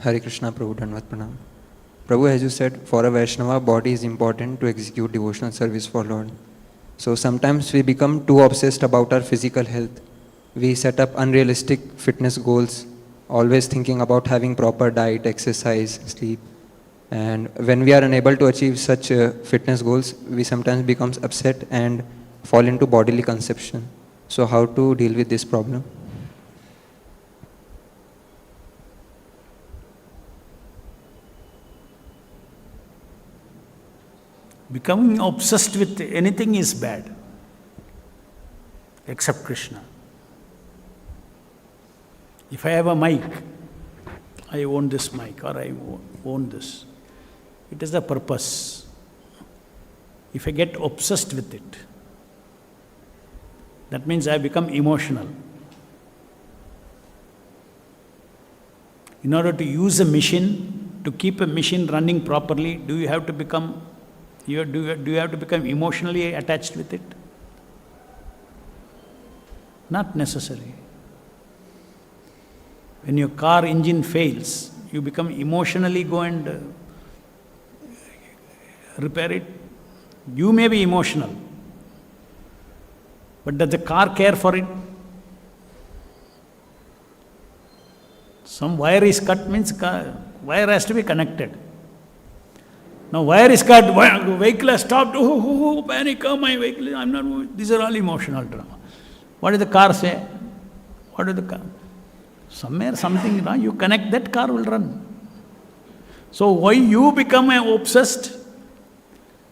Hare Krishna, Prabhu, Dandavat Pranam. Prabhu, as you said, for a Vaishnava, body is important to execute devotional service for Lord. So sometimes we become too obsessed about our physical health. We set up unrealistic fitness goals, always thinking about having proper diet, exercise, sleep. And when we are unable to achieve such fitness goals, we sometimes become upset and fall into bodily conception. So how to deal with this problem? Becoming obsessed with anything is bad, except Krishna. If I have a mic, I own this mic or I own this. It is the purpose. If I get obsessed with it, that means I become emotional. In order to use a machine, to keep a machine running properly, do you have to become emotionally attached with it? Not necessary. When your car engine fails, you become emotionally go and repair it. You may be emotional, but does the car care for it? Some wire is cut means wire has to be connected. Now wire is cut, vehicle has stopped, panic, my vehicle, I'm not moving. These are all emotional drama. What does the car say? What does the car? Somewhere something, you connect, that car will run. So why you become obsessed?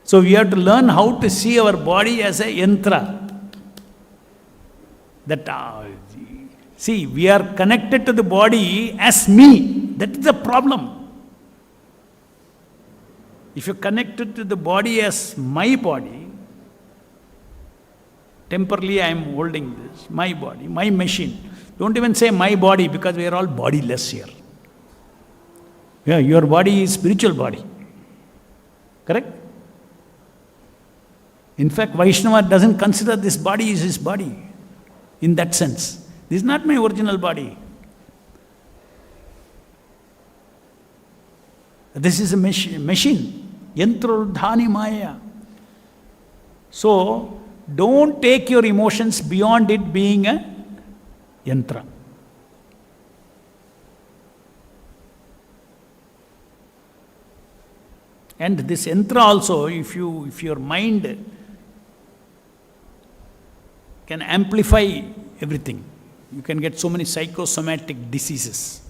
So we have to learn how to see our body as a yantra. See, we are connected to the body as me. That is the problem. If you're connected to the body as my body, temporarily I am holding this, my body, my machine. Don't even say my body, because we are all bodiless here. Yeah, your body is spiritual body. Correct? In fact, Vaishnava doesn't consider this body is his body. In that sense. This is not my original body. This is a machine. Yantrurdhani Maya. So, don't take your emotions beyond it being a yantra. And this yantra also, if your mind can amplify everything, you can get so many psychosomatic diseases.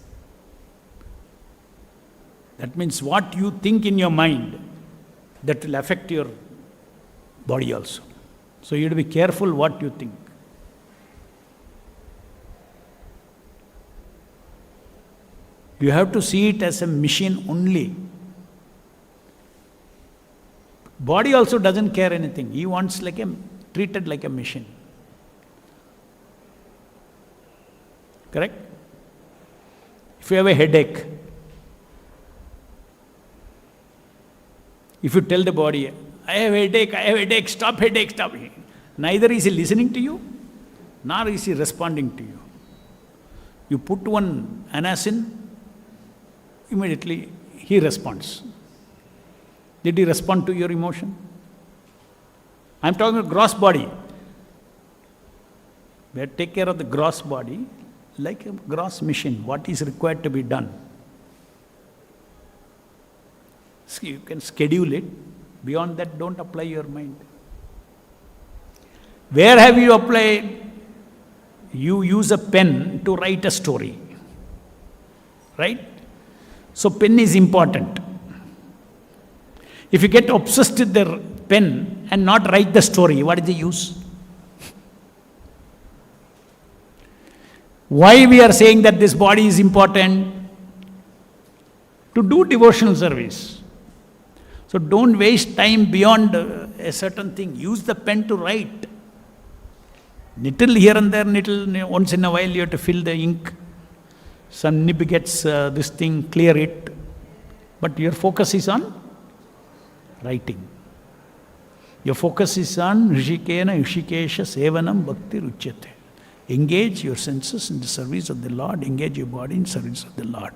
That means what you think in your mind, that will affect your body also. So you have to be careful what you think. You have to see it as a machine only. Body also doesn't care anything. He wants treated like a machine. Correct? If you have a headache, if you tell the body, I have headache, stop headache, stop. Neither is he listening to you, nor is he responding to you. You put one anacin, immediately he responds. Did he respond to your emotion? I am talking about gross body. We have to take care of the gross body like a gross machine, what is required to be done. So you can schedule it. Beyond that, don't apply your mind. Where have you applied? You use a pen to write a story. Right? So pen is important. If you get obsessed with the pen and not write the story, what is the use? Why we are saying that this body is important? To do devotional service. So don't waste time beyond a certain thing. Use the pen to write. Little here and there, little once in a while you have to fill the ink. Some nib gets this thing, clear it. But your focus is on writing. Your focus is on Rishikena Rishikesha Sevanam Bhakti Ruchyate. Engage your senses in the service of the Lord. Engage your body in service of the Lord.